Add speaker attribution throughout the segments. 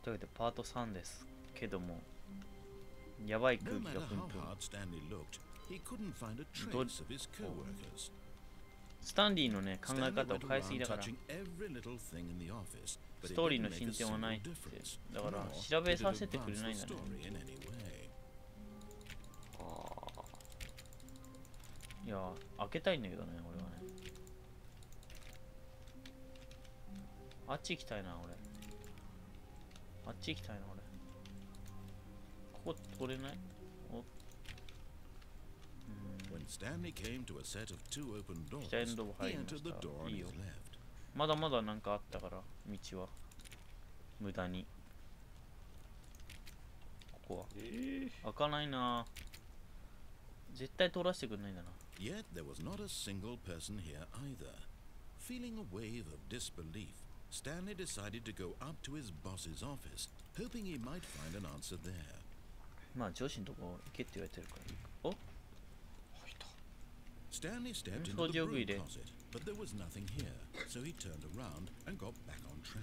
Speaker 1: というわけでパート3ですけども、やばい空気がプンプン。スタンリーのね、考え方を変えすぎだから、ストーリーの進展はないって。だから調べさせてくれないんだね。いや、開けたいんだけどね、俺はね。あっち行きたいな、俺。あっち行きたいな、俺。ここ取れない？お、北エンド部入りました。いいよ。まだまだなんかあったから、道は。無駄に。ここは。開かないな。絶対通らせてくんないんだな。
Speaker 2: Yet there was not a single person here either. Feeling a wave of disbelief, Stanley decided to go up to his boss's office, hoping he might find an answer there.
Speaker 1: まあ上司のとこ行けって言われてるから。お
Speaker 2: ？Stanley stepped into the broom closet, but there was nothing here, so he turned around and got back on track.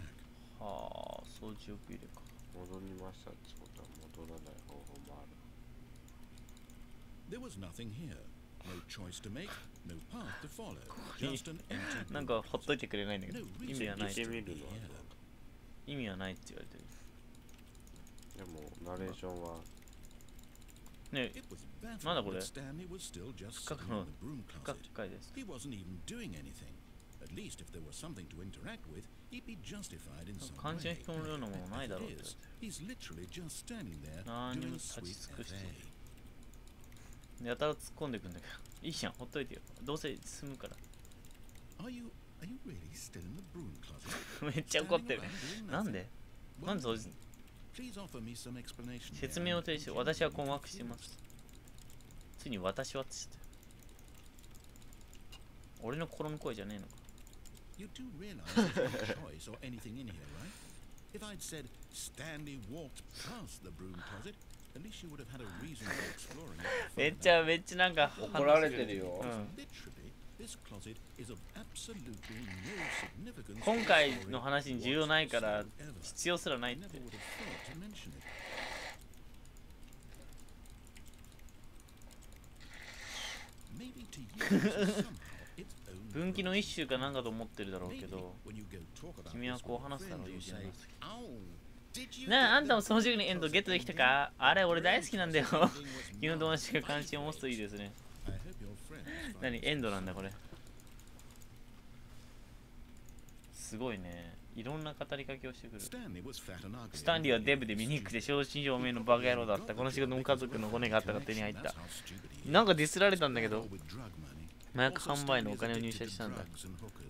Speaker 1: はあ、掃除用具入れか。
Speaker 3: 戻りましたってことは戻らない方法もある。
Speaker 2: There was nothing here. No choice to make, no path to follow. Just an empty
Speaker 1: なんかほっといてくれないんだけど、意味はない。
Speaker 3: 見てみるのは
Speaker 1: 意味はないって言われてる。
Speaker 3: でもナレーションは
Speaker 1: ねえ、なんだこれ？不可解です。漢字の人のようなものないだろうって。何にも立ち尽くしている。やたら突っ込んでくんだけど、いいじゃん、ほっといてよ。どうせ済むから。めっちゃ怒ってる。なんでそう説明を提示。私は困惑しています。ついに私はって言って。俺の心の声じゃねえのか。めっちゃなんか
Speaker 3: 怒られてるよ。
Speaker 1: 今回の話に重要ないから必要すらないって。分岐の一種かなんかと思ってるだろうけど、君はこう話すだろう、友人なあ。あんたもその時にエンドゲットできたか？あれ俺大好きなんだよ。君の友達が関心を持つといいですね。何エンドなんだこれ。すごいね。いろんな語りかけをしてくる。スタンリーはデブでミニックで正真正銘のバカ野郎だった。この仕事も家族の骨があったから手に入った。なんかディスられたんだけど、麻薬販売のお金を入手したんだ。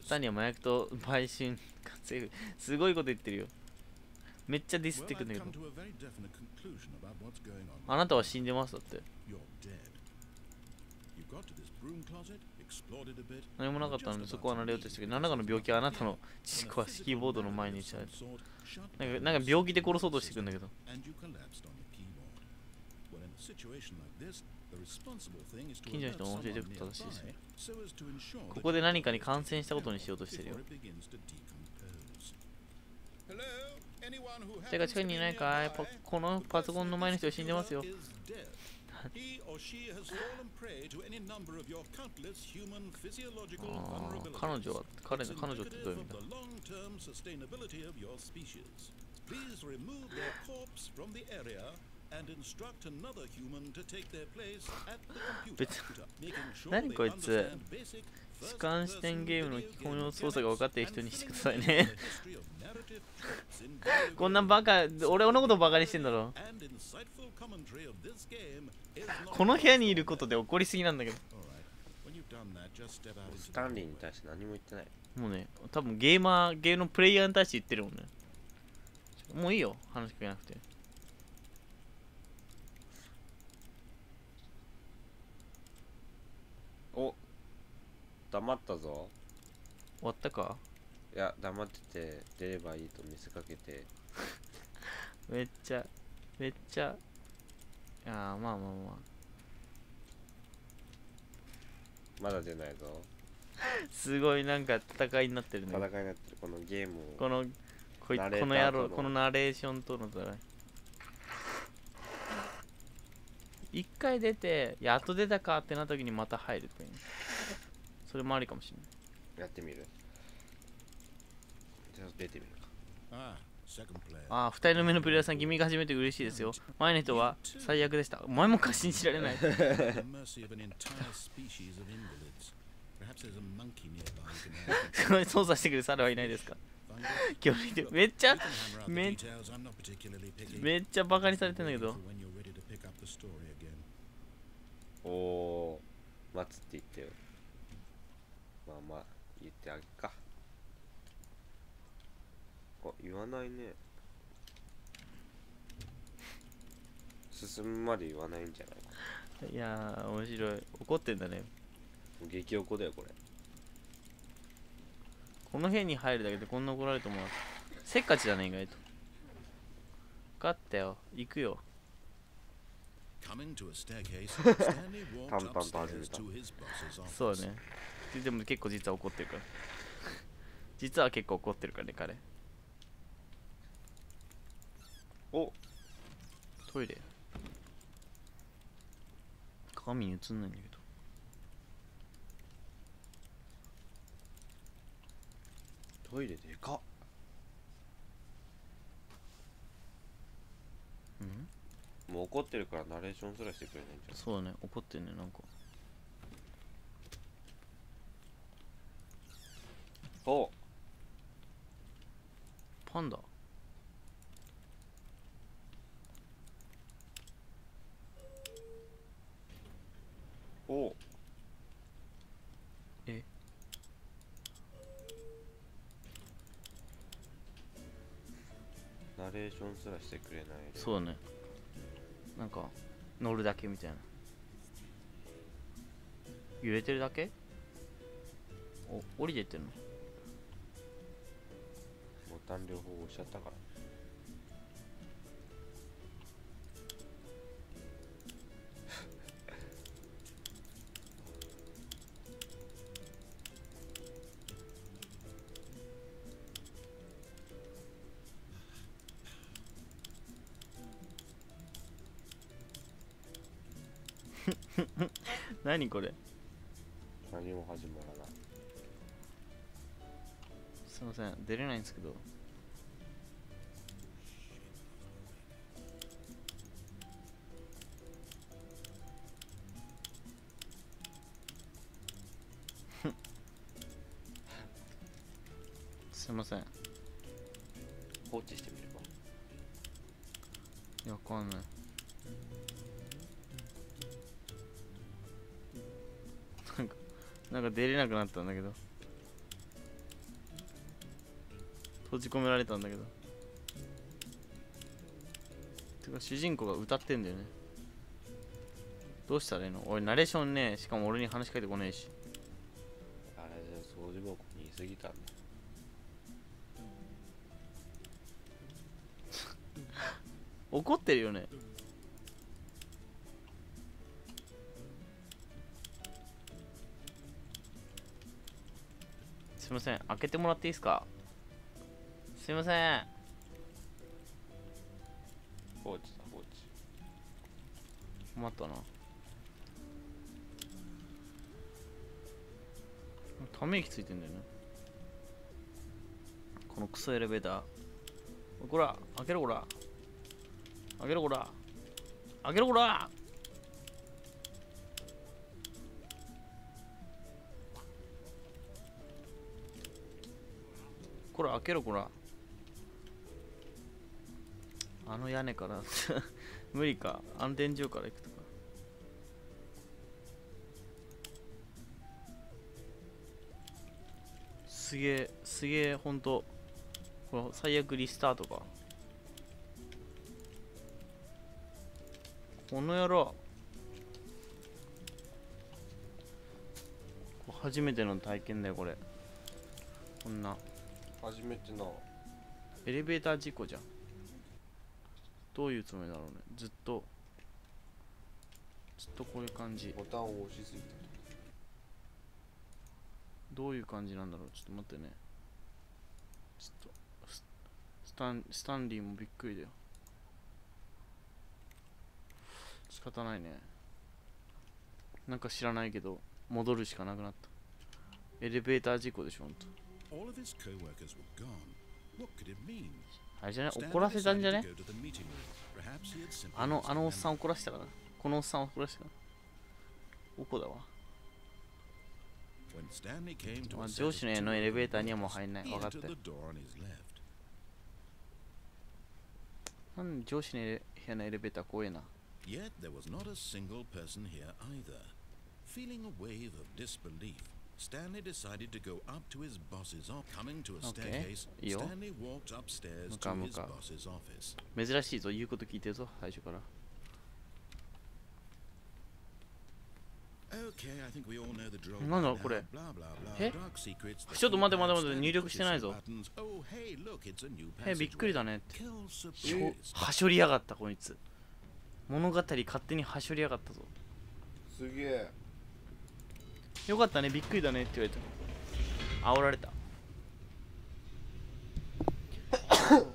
Speaker 1: スタンリーは麻薬と売春稼ぐ。すごいこと言ってるよ。めっちゃディスってくんだけど。あなたは死んでますだって。何もなかったのでそこは慣れようとしたけど、何らかの病気はあなたの知識はキーボードの前にしちゃう。なんか病気で殺そうとしてくんだけど。近所の人も教えておくと正しいですね。ここで何かに感染したことにしようとしてるよ。手が近くにいないかい？このパソコンの前の人は死んでますよ。彼女ってどういう意味だ？何こいつ？主観視点ゲームの基本の操作が分かっている人にしてくださいね。こんなバカ、俺のことバカにしてんだろ。この部屋にいることで怒りすぎなんだけど。
Speaker 3: スタンリーに対して何も言ってない。
Speaker 1: もうね、多分ゲームのプレイヤーに対して言ってるもんね。もういいよ、話しかけなくて。
Speaker 3: お、黙ったぞ。
Speaker 1: 終わったか？
Speaker 3: いや、黙ってて出ればいいと見せかけて。
Speaker 1: めっちゃ。いやまあ。
Speaker 3: まだ出ないぞ。
Speaker 1: すごいなんか戦いになってるね。
Speaker 3: 戦いになってるこのゲームを。
Speaker 1: ここの野郎、このナレーションとの戦い。一回出て、やっと出たかってなった時にまた入るといいね。それもありかもしれない。
Speaker 3: やってみる。じゃあ出てみるか。
Speaker 1: ああ、二人の目のプレイヤーさん、君が初めて嬉しいですよ。前の人は最悪でした。お前もか信じられない。操作してくる猿はいないですか？今日見てめっちゃバカにされてんだけど。
Speaker 3: おお、待つって言ってよ。まあまあ言ってあげるか。あ、言わないね。進むまで言わないんじゃないか。
Speaker 1: いやー、面白い。怒ってんだね。
Speaker 3: 激怒だよこれ。
Speaker 1: この辺に入るだけでこんな怒られると思う。せっかちだね、意外と。分かったよ、行くよ。
Speaker 3: 淡々と始めた。
Speaker 1: そうだね。でも結構実は怒ってるから。実は結構怒ってるからね、彼。
Speaker 3: お、
Speaker 1: トイレ。鏡に映んないんだけど。
Speaker 3: トイレでかっ。もう怒ってるからナレーションすらしてくれないんじゃん。
Speaker 1: そうだね、怒ってるね、なんか。
Speaker 3: お、
Speaker 1: パンダ。
Speaker 3: お、
Speaker 1: え、
Speaker 3: ナレーションすらしてくれないで。
Speaker 1: そうだね。なんか乗るだけみたいな。揺れてるだけ？降りてってるの？
Speaker 3: ボタン両方押しちゃったから。
Speaker 1: 何これ？
Speaker 3: 何も始まらない。
Speaker 1: すいません、出れないんですけど。すいません。
Speaker 3: 放置してみれば。
Speaker 1: いや、わかんない。なんか出れなくなったんだけど。閉じ込められたんだけど。てか主人公が歌ってんだよね。どうしたらいいの？俺ナレーションね、しかも俺に話しかけてこないし。
Speaker 3: あれで掃除箱に言い過ぎたんだ。
Speaker 1: 怒ってるよね。すいません、開けてもらっていいですか？すいません。
Speaker 3: 放置だ、放置。
Speaker 1: 困ったな。ため息ついてんだよね。このクソエレベーター。こら、開けろこら。開けろこら。開けろこら。こら、開けろこら。あの屋根から無理か。あの天井から行くとか。すげえ、すげえ、ほんと。これ最悪リスタートか。この野郎。初めての体験だよ、これ。こんな。
Speaker 3: 初めてな。
Speaker 1: エレベーター事故じゃん。どういうつもりだろうね。ずっとこういう感じ。
Speaker 3: ボタンを押しすぎた。
Speaker 1: どういう感じなんだろう。ちょっと待ってね。ちょっとスタンリーもびっくりだよ。仕方ないね。なんか知らないけど戻るしかなくなった。エレベーター事故でしょ、ほんと。あれじゃね、怒らせたんじゃね。あのおっさん怒らせたから。このおっさん怒らせたから。怒だわ。まあ、上司の家のエレベーターにはもう入んない。分かったよ。なんで上司の部屋のエレベーター怖えな。
Speaker 2: Yet there was not a single person here either. Feeling a wave of disbelief, Stanley decided to go up to his boss's office. Coming to a staircase, Stanley walked upstairs to his boss's office.
Speaker 1: 珍しいぞ、言うこと聞いてるぞ、最初から。なんだこれ。え、ちょっと待て待て待て、入力してないぞ。びっくりだねって。はしょりやがったこいつ。物語勝手にはしょりやがったぞ。
Speaker 4: すげえ。
Speaker 1: よかったね、びっくりだねって言われた。煽られた。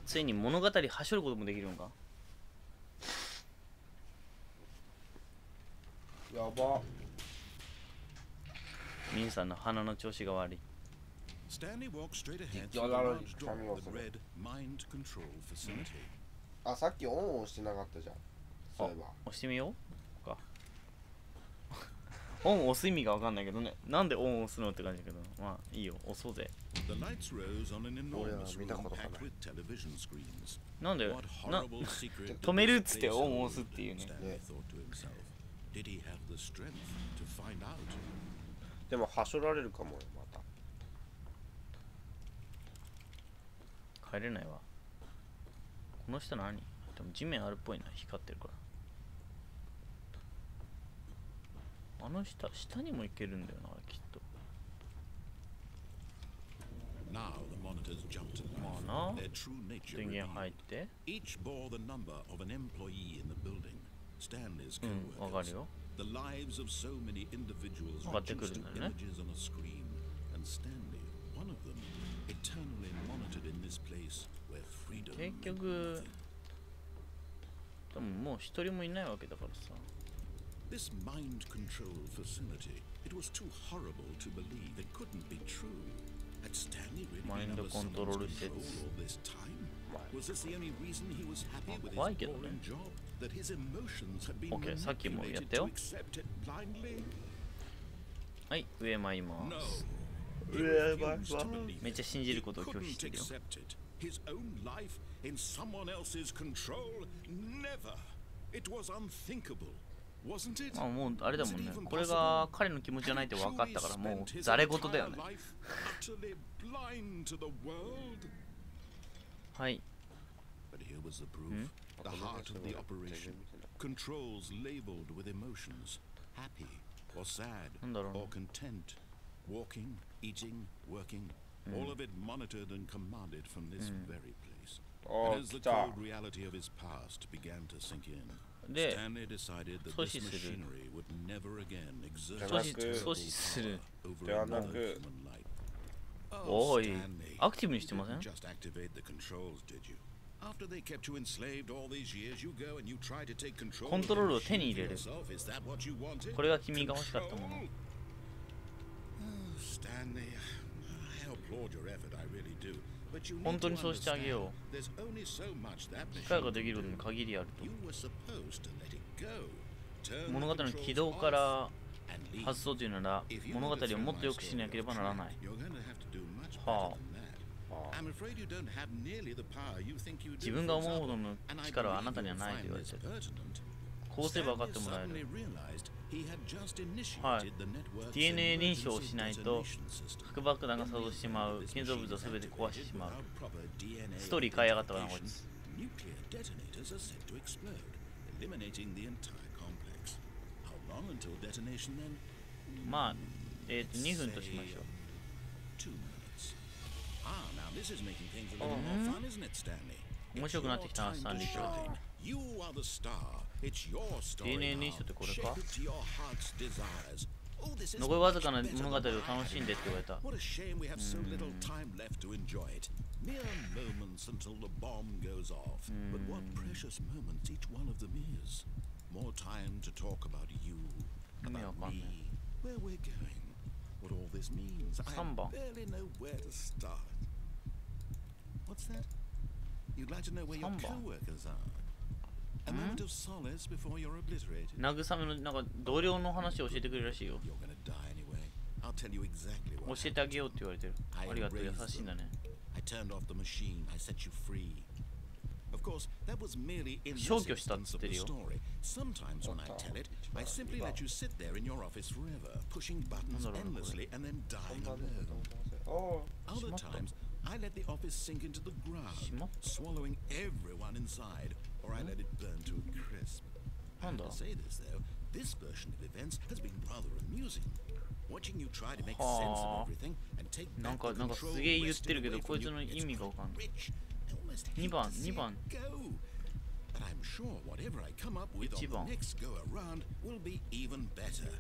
Speaker 1: ついに物語はしょることもできるのか。
Speaker 4: やば。
Speaker 1: minさんの鼻の調子が悪い。
Speaker 4: あ、さっきオン押してなかったじゃん。そういえば。
Speaker 1: 押してみようか。オン押す意味がわかんないけどね。なんでオン押すのって感じだけど、まあいいよ、押そうぜ。
Speaker 4: 俺は見たことがない。
Speaker 1: なんで止めるっつってオン押すっていうね。
Speaker 3: でもはしょられるかもよ、また。
Speaker 1: 帰れないわ。この下何？でも地面あるっぽいな、光ってるから。あの下にも行けるんだよな、きっと。まあな、電源入って。うん、わかるよ。上がってくるんだよね。結局でももう一人もいないわけだからさ。
Speaker 2: This mind control facility, it was too horrible to believe it couldn't be true. Had Stanley really been under someone's control all this time? Was this the only reason he was happy with his boring job? That his emotions had been manipulated to accept it blindly?
Speaker 1: はい、上参ります。めっちゃ信じることを拒否してるよ。
Speaker 2: His own life in someone else's control? Never. It was unthinkable.
Speaker 1: あ、もうあれだもんね。これが彼の気持ちじゃないって分かったからもうザレ事だよね。はい。
Speaker 2: The heart of the operation. Controls labeled with emotions. Happy or sad or content. Walking, eating, working. All of it monitored and commanded from this very place. And as the cold reality of his past began to sink in, Stanley decided that this machinery would never again exert its power over a non-human life.
Speaker 1: Oh, Stanley, you didn't
Speaker 2: just activate the controls, did you? After they kept you enslaved all these years, you go and you try to take control of yourself. Is that what you wanted?
Speaker 1: これが君が欲しかったもの。
Speaker 2: Stanley, I applaud your effort, I really do.
Speaker 1: 本当にそうしてあげよう。機械ができるのに限りあると。物語の起動から発想というなら物語をもっと良くしなければならない。はあ。自分が思うほどの力はあなたにはないと言われてる。こうすれば分かってもらえる。はい。DNA 認証をしないと核爆弾が作動してしまう。建造物を全て壊してしまう。ストーリー変えやがったかな、こいつ。まあ、2分としましょう。面白くなってきたな、スタンリー賞。DNA 認証ってこれか？残りわずかな物語を楽しんでって言われた。
Speaker 2: What a shame we have so little time left to enjoy it. Mere moments until the bomb goes off. But what precious moments each one of them is. More time to talk about you, about me, where we're going, what all this means. I barely know where to start. What's that? You'd like to know where your co-workers are? A moment of solace before you're obliterated.
Speaker 1: 慰めのなんか同僚の話を教えてくれるらしいよ。
Speaker 2: You're gonna die anyway. I'll tell you exactly what.
Speaker 1: 教えてあげようって言われてる。ありがとう、優しいんだね。
Speaker 2: I turned off the machine. I set you free. Of course, that was merely in the substance of the story. Sometimes when I tell it, I simply let you sit there in your office forever, pushing buttons endlessly and then dying alone. Other times, I let the office sink into the ground, swallowing everyone inside, or I let it burn to a crisp. I have to say this though, this version of events has been rather amusing. Watching you try to make sense of everything and take back the control wrested away from you gets quite rich. Almost hate to see it go. But I'm sure whatever I come up with on the next go around will be even better.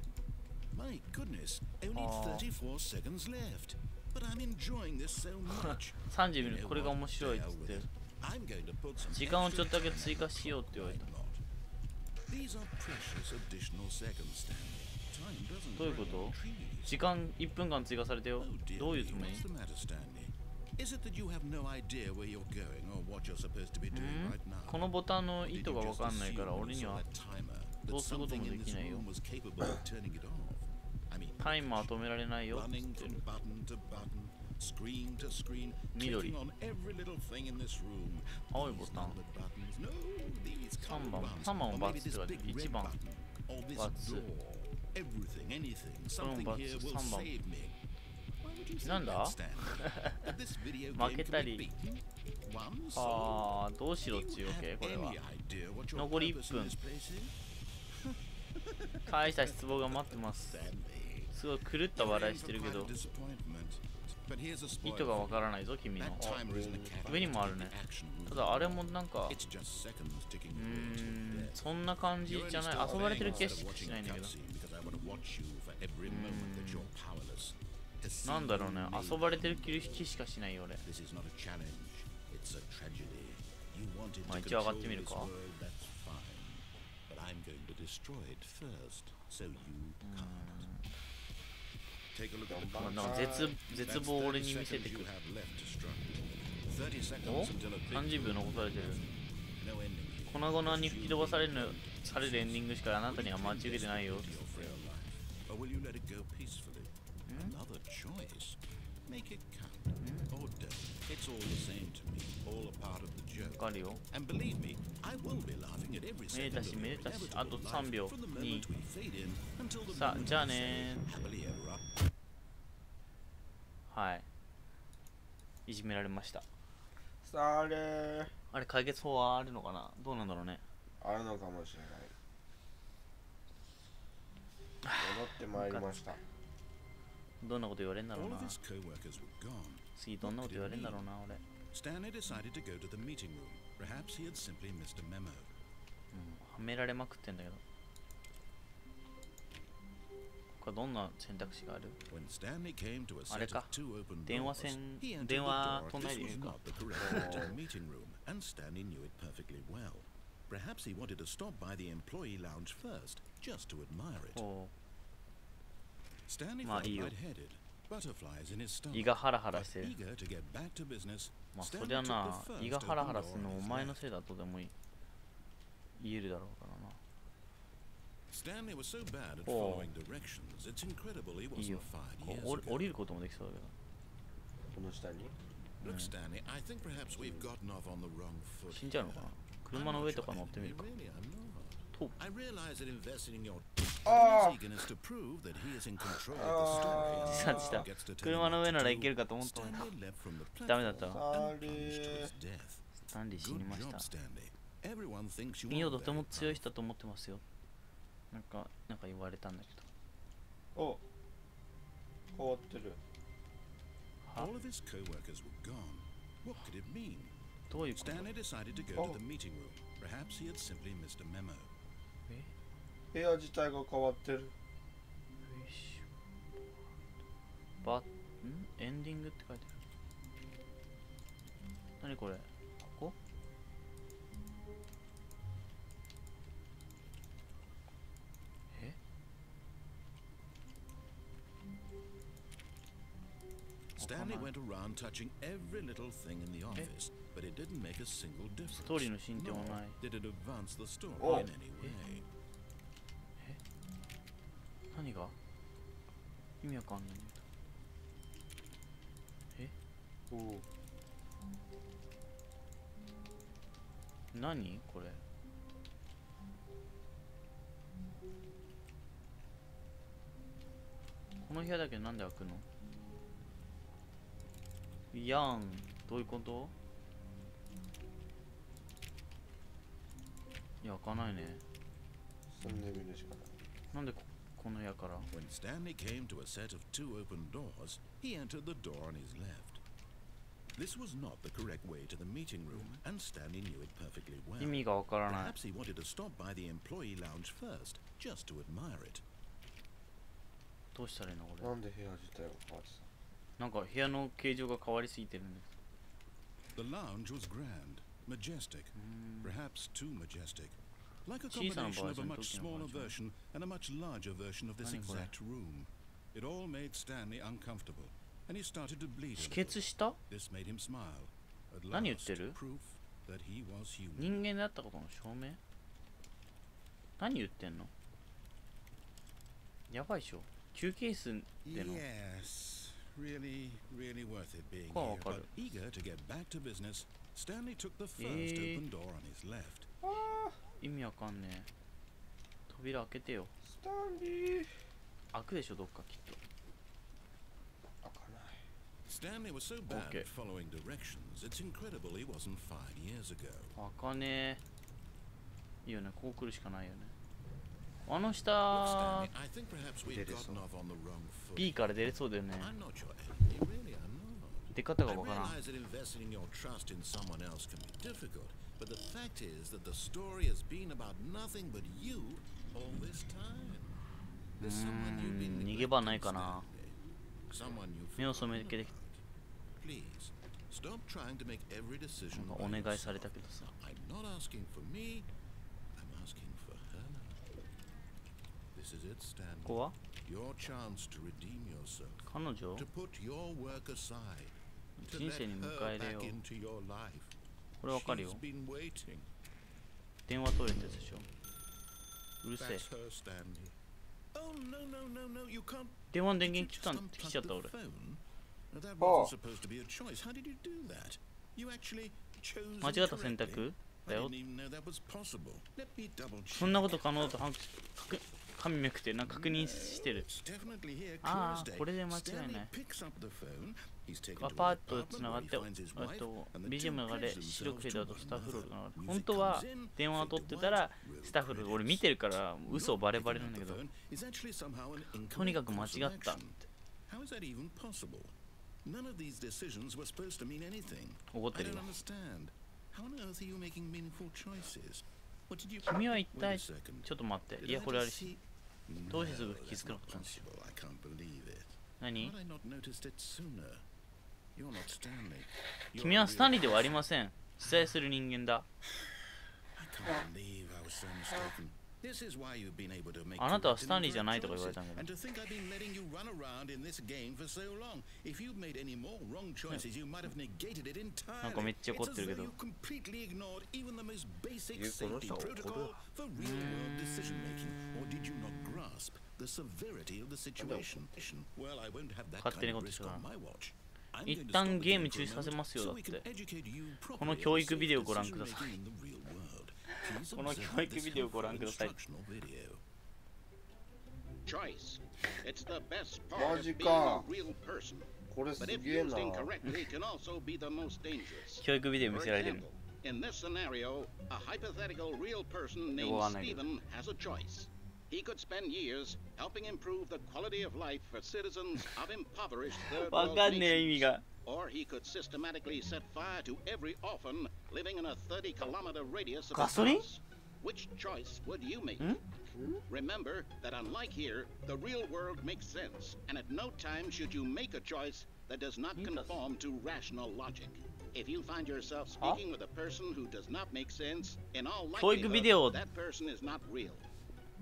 Speaker 2: My goodness, only 34 seconds left. But I'm enjoying this so much.
Speaker 1: 30ミリ、これが面白いっつって。時間をちょっとだけ追加しようって言われた。どういうこと？時間1分間追加されてよ。どういうつもり？このボタンの意図がわかんないから俺にはどうすることもできないよ。タイマー止められないよって言ってる。緑。青いボタン。3番をバツって言われてる。1番バツ。これもバツ。3番。なんだ負けたり。あー、どうしろっちゅうわけこれは。残り1分。大した失望が待ってます。すごい狂った笑いしてるけど意図がわからないぞ君の。上にもあるね。ただあれもなんかそんな感じじゃない。遊ばれてる気がしないんだけど。なんだろうね。遊ばれてる気しかしないよ俺。まあ一応上がってみるか。なんか絶望を俺に見せてくる。お ?30 秒残されてる。粉々に吹き飛ばされるエンディングしかあなたには間違えてないよ。わかるよ。めでたしめでたし。あと3秒2。さあじゃあねー。はい。いじめられました。
Speaker 4: あれ
Speaker 1: 解決法はあるのかな。どうなんだろうね。
Speaker 4: あるのかもしれない。戻ってまいりました。
Speaker 1: どんなこと言われるんだろうな。次どんなこと言われるんだろうな俺。
Speaker 2: Stanley decided to go to the meeting room. Perhaps he had simply missed a memo.
Speaker 1: はめられまくってんだけど。他どんな選択肢がある？あれか。電話飛んないでいるか。
Speaker 2: Perhaps he wanted to stop by the employee lounge first, just to admire it. Stanley felt lightheaded, butterflies in his stomach,
Speaker 1: 胃がハラハラしてる。
Speaker 2: eager to get back to business.
Speaker 1: まあそりゃな、胃がハラハラするのお前のせいだとでも言えるだろうからな。
Speaker 2: Stanley was so bad at following directions, it's incredible he wasn't fired years ago.
Speaker 1: 降りることもできそうだけど。
Speaker 4: この下に
Speaker 2: Look, Stanley, I think perhaps we've gotten off on the wrong foot.
Speaker 1: 死んじゃうのかな。車の上とか乗ってみるか。
Speaker 2: I realize that investing in your eagerness to prove that he is in control of the story.
Speaker 1: 車の上ならいけるかと思ったのに。ダメだったわ。スタンリー死にました。君をとても強い人だと思ってますよ。なんか言われたんだけど。
Speaker 4: お、変わってる。
Speaker 2: All of his co-workers were gone. What could it mean?
Speaker 1: どういうこと？
Speaker 2: Stanley decided to go to the meeting room. Perhaps he had simply missed a memo.
Speaker 4: 部屋自体が変わってる。
Speaker 1: エンディングって書いてある。何これ、ここ？え？Stanley
Speaker 2: went around touching every little thing in the office, but it didn't make a single difference.
Speaker 1: ストーリーの進展もない。
Speaker 2: Did it advance the story
Speaker 4: Oh.
Speaker 2: in any way?
Speaker 1: 何が？意味わかんないんだけど。
Speaker 4: おお。
Speaker 1: 何これ？この部屋だけなんで開くの？やん、どういうこと？いや、開かないね。
Speaker 4: そんで見るしかない。
Speaker 1: なんでこの部屋から？
Speaker 2: When Stanley came to a set of two open doors, he entered the door on his left. This was not the correct way to the meeting room, and Stanley knew it perfectly well.
Speaker 1: 意味がわからない。
Speaker 2: Perhaps he wanted to stop by the employee lounge first, just to admire it.
Speaker 1: どうしたらいいのこれ？
Speaker 4: なんで部屋自体が変わって
Speaker 1: なんか部屋の形状が変わりすぎてるんです。
Speaker 2: The lounge was grand, majestic, perhaps too majestic, like a
Speaker 1: 小さな
Speaker 2: combination
Speaker 1: バー
Speaker 2: of
Speaker 1: ジ
Speaker 2: a
Speaker 1: ョン、
Speaker 2: much
Speaker 1: 時のバ
Speaker 2: smaller
Speaker 1: ージョン。
Speaker 2: version and a much larger version of this
Speaker 1: 何これ？
Speaker 2: exact room. It all made Stanley uncomfortable, and he started to bleed
Speaker 1: 止
Speaker 2: a little.
Speaker 1: 血した？
Speaker 2: This made him smile. At
Speaker 1: 何言っ
Speaker 2: last,
Speaker 1: てる？
Speaker 2: proof that he was human.
Speaker 1: 人間であったことの証明？何言ってんの？やばいでしょ。休憩室での。
Speaker 2: Yes, really worth it being
Speaker 1: Oh,
Speaker 2: here.
Speaker 1: got
Speaker 2: But
Speaker 1: it.
Speaker 2: eager to get back to business, Stanley took the first open door on his left.
Speaker 1: 意味わかんねえ。扉開けてよ。
Speaker 4: スタンリー。
Speaker 1: 開くでしょ、どっかきっと。
Speaker 4: 開かない。
Speaker 2: Stanley was so bad
Speaker 1: Okay.
Speaker 2: at following directions, it's incredible he wasn't 5 years ago.
Speaker 1: 開かねえ。いいよね、こう来るしかないよね。あの
Speaker 2: Look,
Speaker 1: 下
Speaker 2: Stanley, I think perhaps we've
Speaker 4: Did it
Speaker 2: gotten
Speaker 4: so?
Speaker 2: off on the wrong foot.
Speaker 1: B から出れそうだよね。
Speaker 2: I'm not your enemy, really, I'm not.
Speaker 1: 出方
Speaker 2: I
Speaker 1: がわからん。
Speaker 2: realize that investing in your trust in someone else can be difficult, but the fact is that the story has been about nothing but you all this time. There's someone you've been
Speaker 1: 逃げ場
Speaker 2: neglecting,
Speaker 1: ないかな。
Speaker 2: Stanley. Someone you
Speaker 1: 目を染めてきて
Speaker 2: Please, stop trying to make every decision
Speaker 1: なんか
Speaker 2: by
Speaker 1: お願い
Speaker 2: yourself.
Speaker 1: されたけどさ。
Speaker 2: I'm not asking for me, I'm asking for her. This is it,
Speaker 1: ここ
Speaker 2: Stanley.
Speaker 1: は
Speaker 2: Your chance to redeem yourself.
Speaker 1: 彼女
Speaker 2: To put your work aside. To
Speaker 1: 人
Speaker 2: let
Speaker 1: 生に迎
Speaker 2: her
Speaker 1: え入れよ
Speaker 2: back
Speaker 1: う。
Speaker 2: into your life.
Speaker 1: これわかるよ
Speaker 2: She's。been waiting.
Speaker 1: 電話取れってやつでしょ。うるせえ。
Speaker 2: That's her, Stanley. Oh, no, you can't.
Speaker 1: 電話の電
Speaker 2: Did
Speaker 1: 源
Speaker 2: you
Speaker 1: 切った
Speaker 2: just
Speaker 1: ん切っちゃった
Speaker 2: unplug
Speaker 1: 俺。
Speaker 2: the phone? Now, that
Speaker 4: Oh.
Speaker 2: wasn't supposed to be a choice. How did you do that? You actually chose
Speaker 1: 間違った選
Speaker 2: incorrectly.
Speaker 1: 択
Speaker 2: I
Speaker 1: だよ
Speaker 2: didn't。even know that was possible. Let me double
Speaker 1: そ
Speaker 2: check.
Speaker 1: んなこと可能だと紙めくってなんか確認してる。
Speaker 2: It's definitely here,
Speaker 1: あ
Speaker 2: clear as
Speaker 1: あ、
Speaker 2: day.
Speaker 1: これで間違い
Speaker 2: Stanley
Speaker 1: ない。
Speaker 2: picks up the phone. He's taken to
Speaker 1: ア
Speaker 2: his
Speaker 1: パートつ
Speaker 2: apartment
Speaker 1: なが
Speaker 2: where
Speaker 1: っ
Speaker 2: he
Speaker 1: て、
Speaker 2: finds his wife, and the
Speaker 1: BGM
Speaker 2: two
Speaker 1: 流れ
Speaker 2: pledge
Speaker 1: 白くフェー
Speaker 2: themselves
Speaker 1: ドア
Speaker 2: to
Speaker 1: ウトスタッ
Speaker 2: one
Speaker 1: フロールが
Speaker 2: another.
Speaker 1: 本
Speaker 2: Music
Speaker 1: 当は
Speaker 2: comes in,
Speaker 1: 電話を
Speaker 2: fade
Speaker 1: 取
Speaker 2: to
Speaker 1: ってたら
Speaker 2: white,
Speaker 1: スタッフロール俺見てるから嘘バレバレなんだけど
Speaker 2: is actually somehow an
Speaker 1: とにかく
Speaker 2: incorrect
Speaker 1: 間
Speaker 2: course
Speaker 1: 違
Speaker 2: of
Speaker 1: ったっ
Speaker 2: action.
Speaker 1: て
Speaker 2: How is that even possible? None of these decisions were supposed to mean anything.
Speaker 1: 怒って
Speaker 2: I
Speaker 1: る
Speaker 2: don't
Speaker 1: よ。
Speaker 2: understand. How on earth are you making meaningful choices? What did you
Speaker 1: 君は一
Speaker 2: Wait
Speaker 1: 体
Speaker 2: a second.
Speaker 1: ちょっと待って。
Speaker 2: Did
Speaker 1: いや
Speaker 2: I
Speaker 1: これあ
Speaker 2: just
Speaker 1: るし
Speaker 2: see-。
Speaker 1: どうしてすぐ
Speaker 2: No,
Speaker 1: 気づ
Speaker 2: that's
Speaker 1: かな
Speaker 2: not
Speaker 1: かったんですよ。
Speaker 2: possible. I can't believe it.
Speaker 1: 何
Speaker 2: How had I not noticed it sooner? You're not Stanley. You're
Speaker 1: 君
Speaker 2: a
Speaker 1: は
Speaker 2: real
Speaker 1: スタンリーではありません。出演する人間だ。
Speaker 2: I can't believe I was so mistaken. This is why you've been able to make
Speaker 1: あなたは
Speaker 2: correct
Speaker 1: スタンリーじゃ
Speaker 2: and
Speaker 1: ない
Speaker 2: correct
Speaker 1: とか言われたん
Speaker 2: choices.
Speaker 1: だけ
Speaker 2: And to think I've been letting you run around in this game for so long. If you'd made any more wrong choices, you might have negated it
Speaker 1: なんかめ
Speaker 2: entirely.
Speaker 1: っちゃ怒
Speaker 2: It's
Speaker 1: っ
Speaker 2: as
Speaker 1: てるけ
Speaker 2: though
Speaker 1: ど
Speaker 2: you completely ignored even the most basic
Speaker 3: この
Speaker 2: safety
Speaker 3: 人は怒る。
Speaker 2: protocol for real-world decision making. Or did you not grasp the severity of the situation? Well, I won't have that
Speaker 1: 勝手に
Speaker 2: kind
Speaker 1: こ
Speaker 2: of
Speaker 1: とし
Speaker 2: risk
Speaker 1: た
Speaker 2: on my watch. I'm
Speaker 1: 一
Speaker 2: going to
Speaker 1: 旦
Speaker 2: stop
Speaker 1: ゲ
Speaker 2: the
Speaker 1: ーム
Speaker 2: game
Speaker 1: 中
Speaker 2: for
Speaker 1: 止
Speaker 2: a
Speaker 1: させ
Speaker 2: moment
Speaker 1: ますよだ
Speaker 2: so
Speaker 1: っ
Speaker 2: we
Speaker 1: て
Speaker 2: can educate you
Speaker 1: この
Speaker 2: properly
Speaker 1: 教
Speaker 2: on
Speaker 1: 育ビデオ
Speaker 2: safe
Speaker 1: をご覧くださ
Speaker 2: decision
Speaker 1: い
Speaker 2: making in the real world. Please
Speaker 1: この
Speaker 2: observe
Speaker 1: 教育
Speaker 2: this
Speaker 1: ビデオをご
Speaker 2: helpful
Speaker 1: 覧ください
Speaker 2: instructional video.
Speaker 5: Choice. It's the best part of
Speaker 4: Magic
Speaker 5: being a
Speaker 4: car.
Speaker 5: real person.
Speaker 4: これす
Speaker 5: But if
Speaker 4: げえ
Speaker 5: used
Speaker 4: な。
Speaker 5: incorrectly, can also be the most dangerous.
Speaker 1: 教育ビデオ見
Speaker 5: For
Speaker 1: せられてる
Speaker 5: example, in this scenario, a hypothetical real person named
Speaker 1: Go on, Nigel.
Speaker 5: Stephen has a choice. He could spend years helping improve the quality of life for citizens of impoverished third
Speaker 1: わ
Speaker 5: world
Speaker 1: かんねえ意
Speaker 5: nations.
Speaker 1: 味が
Speaker 5: Or he could systematically set fire to every orphan living in a 30-kilometer radius of his
Speaker 1: Gasoline?
Speaker 5: house. Which choice would you make? Remember that unlike here, the real world makes sense, and at no time should you make a choice that does not conform to rational logic. If you find yourself speaking with a person who does not make sense, in all likelihood, that person is not real.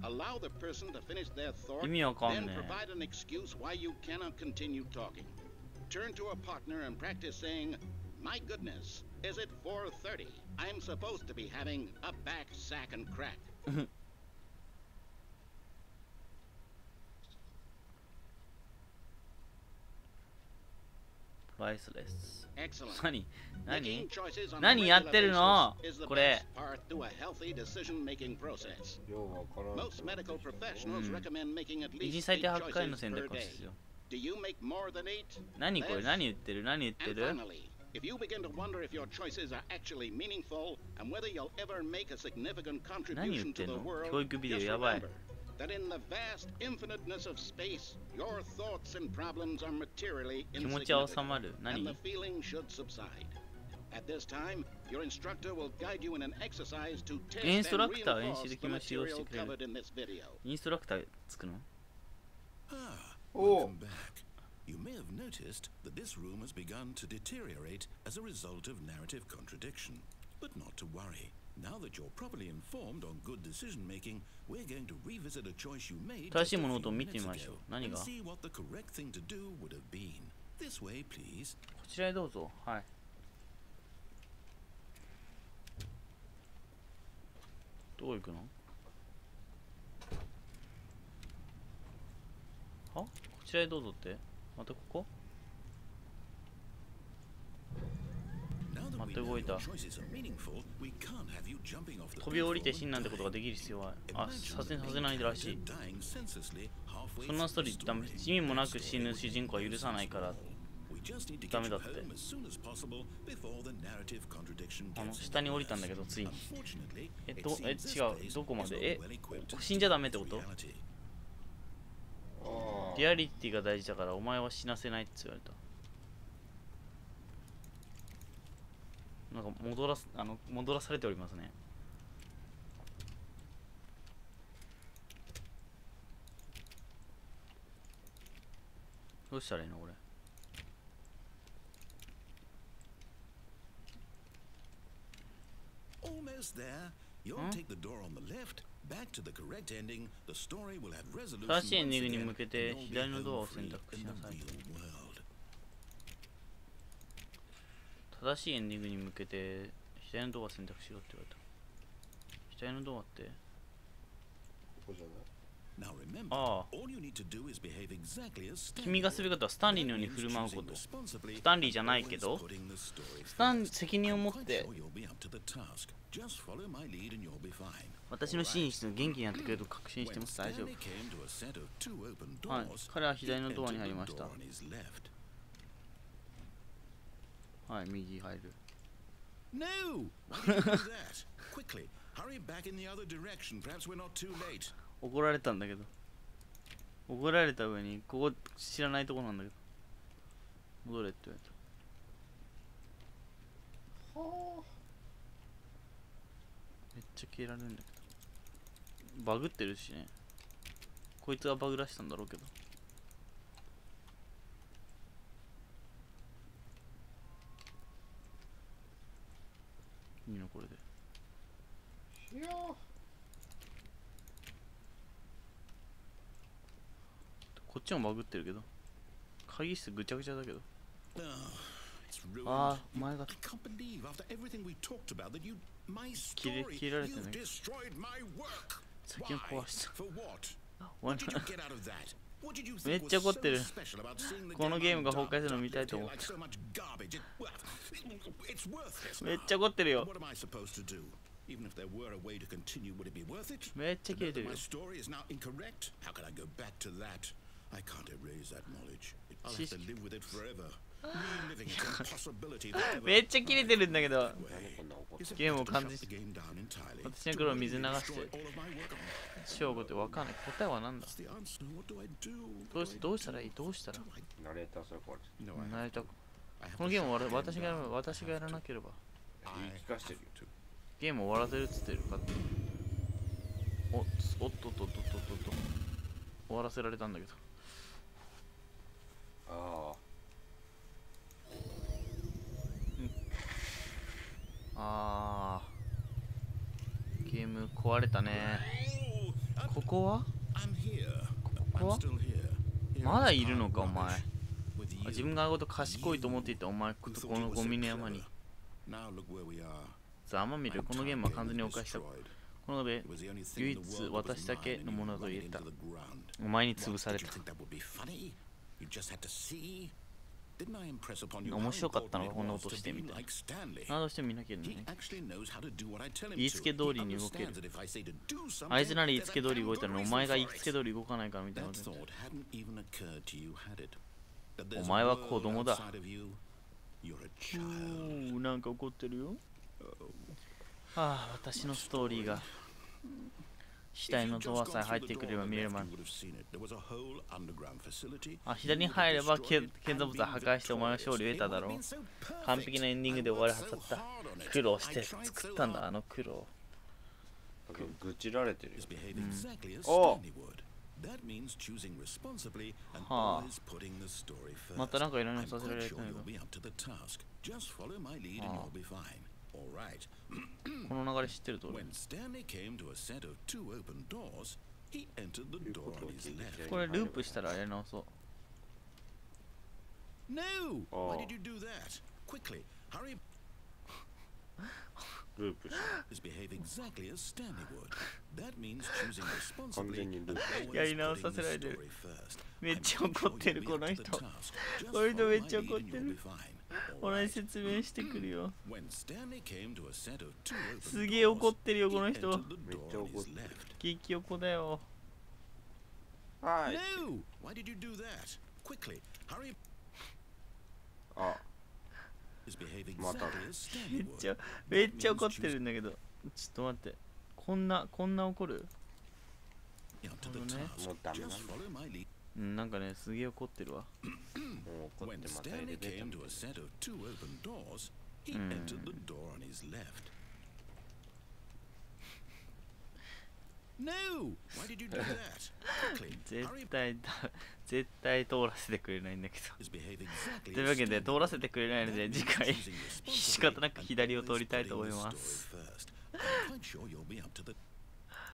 Speaker 5: Allow the person to finish their thought, then provide an excuse why you cannot continue talking. Turn to a partner and practice saying, "My goodness, is it 4:30? I'm supposed to be having a back, sack, and crack."
Speaker 1: Priceless.
Speaker 5: Excellent.
Speaker 1: 何やってるのこれ。
Speaker 5: Most medical professionals recommend making at
Speaker 1: 一日
Speaker 5: least
Speaker 1: 最低
Speaker 5: 8
Speaker 1: 8回の
Speaker 5: choices
Speaker 1: 選択
Speaker 5: per
Speaker 1: 肢で
Speaker 5: day.
Speaker 1: すよ。
Speaker 5: Do you make more than 8?
Speaker 1: 何これ何言ってる何言って
Speaker 5: And
Speaker 1: る
Speaker 5: finally, if you begin to wonder if your choices are actually meaningful and whether you'll ever make a significant
Speaker 1: 何言っ
Speaker 5: contribution
Speaker 1: て
Speaker 5: to
Speaker 1: ん
Speaker 5: the
Speaker 1: の
Speaker 5: world,
Speaker 1: 教育ビデオ
Speaker 5: just
Speaker 1: やばい。
Speaker 5: remember that in the vast infiniteness of space, your thoughts and problems are materially
Speaker 1: 気持ちは収
Speaker 5: insignificant,
Speaker 1: まる。
Speaker 5: and
Speaker 1: 何
Speaker 5: the feeling should subside. At this time, your instructor will guide you in an exercise to test
Speaker 1: インストラ
Speaker 5: and
Speaker 1: クター
Speaker 5: reinforce
Speaker 1: 演習で
Speaker 5: the
Speaker 1: きも使用して
Speaker 5: material
Speaker 1: くれ
Speaker 5: covered
Speaker 1: る。
Speaker 5: in this video.
Speaker 1: インストラクターつくの
Speaker 2: Welcome back. You may have noticed that this room has begun to deteriorate as a result of narrative contradiction. But not to worry. Now that you're properly informed on good decision making, we're going to revisit a choice you made
Speaker 1: 正
Speaker 2: just
Speaker 1: しい
Speaker 2: a
Speaker 1: 物
Speaker 2: few
Speaker 1: 事を見て
Speaker 2: minutes
Speaker 1: みましょ
Speaker 2: ago
Speaker 1: う。何
Speaker 2: and
Speaker 1: が
Speaker 2: see what the correct thing to do would have been. This way, please.
Speaker 1: こちらへどうぞ。はい。どう行くのはこちらへどうぞって？またここ？
Speaker 2: Now that
Speaker 1: ま
Speaker 2: we
Speaker 1: た
Speaker 2: know
Speaker 1: 動い
Speaker 2: your
Speaker 1: た。
Speaker 2: choices are meaningful, we can't have you jumping off the
Speaker 1: 飛び降りて
Speaker 2: platform
Speaker 1: 死んなんて
Speaker 2: and
Speaker 1: ことがで
Speaker 2: dying.
Speaker 1: きる必要はあ、
Speaker 2: Imagine
Speaker 1: させ
Speaker 2: the
Speaker 1: ないらし
Speaker 2: main
Speaker 1: い。
Speaker 2: character dying senselessly halfway
Speaker 1: そんなストーリ
Speaker 2: through
Speaker 1: ー
Speaker 2: the
Speaker 1: ダメ。
Speaker 2: story.
Speaker 1: 死にもなく
Speaker 2: That
Speaker 1: 死ぬ
Speaker 2: story
Speaker 1: 主人公は許さないから。
Speaker 2: We just need to
Speaker 1: ダ
Speaker 2: get
Speaker 1: メ
Speaker 2: you
Speaker 1: だって。
Speaker 2: home as soon as possible before the narrative contradiction
Speaker 1: あの
Speaker 2: gets
Speaker 1: 下に
Speaker 2: into
Speaker 1: 降りたんだ
Speaker 2: us.
Speaker 1: けどついに。
Speaker 2: Unfortunately, it
Speaker 1: 違
Speaker 2: seems this
Speaker 1: う。
Speaker 2: place
Speaker 1: どこま
Speaker 2: is
Speaker 1: で
Speaker 2: not well equipped
Speaker 1: 死んじゃダメってこ
Speaker 2: with
Speaker 1: と
Speaker 2: reality.
Speaker 1: リアリティが大事だからお前は死なせないって言われた。なんか戻らされておりますね。どうしたらいいのこれ。
Speaker 2: Almost there. You'll take the door on the left, back to the correct ending. The story will have resolution
Speaker 1: 正しいエン
Speaker 2: once
Speaker 1: ディングに
Speaker 2: again,
Speaker 1: 向けて
Speaker 2: and you'll be
Speaker 1: 左のドアを
Speaker 2: home
Speaker 1: 選
Speaker 2: free
Speaker 1: 択し
Speaker 2: in
Speaker 1: な
Speaker 2: the
Speaker 1: さい。
Speaker 2: real world.
Speaker 1: 正しいエンディングに向けて左のドアを選択しろって言われた。左のドアって
Speaker 4: ここじゃない？
Speaker 2: Now remember,
Speaker 1: ああ。
Speaker 2: all you need to do is behave exactly as Stanley
Speaker 1: 君がすることはスタンリーのように振る舞うこと。スタンリーじゃないけど、責任を持って私の真実の元気になってくれると確信してます。大丈夫。はい。彼は左のドアに入りました。はい、右入る。
Speaker 2: No! Why did you do that? Quickly, hurry back in the other direction. Perhaps we're not too late.
Speaker 1: 怒られたんだけど。怒られた上に、ここ知らないとこなんだけど。戻れって言われた。
Speaker 4: はあ。
Speaker 1: めっちゃ消えられるんだけど。バグってるしね。こいつがバグらしたんだろうけど。いいのこれで。
Speaker 4: いやー。
Speaker 1: こっちもバグってるけど。会議室ぐちゃぐちゃだけど。
Speaker 2: あ
Speaker 1: あ、お前が切られてね。先を壊した。めっちゃ怒ってる。このゲームが崩壊するの見たいと思った。めっちゃ怒ってるよ。めっちゃ切れてるよ。めっちゃ切れてるんだけど、ゲームを完全に私の頃を水流して正午ってわかんない。答えは何だ。どうしたらいい。どうしたら
Speaker 4: ナレーターそれこれ
Speaker 1: ナレーター。このゲームを私がやらなければ
Speaker 4: 言い聞かしてるよ。
Speaker 1: ゲームを終わらせるっつってるかって。おっとっとっとっとっと終わらせられたんだけど。
Speaker 3: あ
Speaker 1: あー、ゲーム壊れたね。ここはまだいるのかお前。自分があごと賢いと思っていたお前このゴミの山に。さあ、雨見る。このゲームは完全に犯した。この上、唯一私だけのものだと言えた。お前に潰された。面白かったのか、こんなことしてみたいな。どうしても見なきゃいけないね。言いつけ通りに動ける。あいつなら言いつけ通り動いたのに、お前が言いつけ通り動かないからみたいな。お前は子供だ。なんか怒ってるよ。ああ、私のストーリーが死体のドアさえ入ってくれば見れるまで。あ、左に入れば建造物を破壊してお前は勝利を得ただろう。完璧なエンディングで終わりはずだった。苦労して作ったんだ、あの苦労。
Speaker 3: 愚痴られてるよ。
Speaker 1: おはあ、またなんかいろいろさせられたんだけど。この流れ知ってると俺。これループしたらやり直そう。
Speaker 3: ループした。完全にループ。
Speaker 1: やり直させられてる。めっちゃ怒ってるこの人。この人めっちゃ怒ってる。同じ説明してくるよ。すげえ怒ってるよこの人。
Speaker 3: めっちゃ怒ってる。
Speaker 1: 激怒だよ。
Speaker 3: はい。あ、また
Speaker 1: めっちゃ怒ってるんだけど。ちょっと待って。こんな怒る？
Speaker 3: もうダメなんだ。
Speaker 1: なんかね、すげえ怒ってるわ。
Speaker 3: もう怒ってまたエレベーターみたいな。
Speaker 1: 絶対通らせてくれないんだけど。というわけで通らせてくれないので次回仕方なく左を通りたいと思います。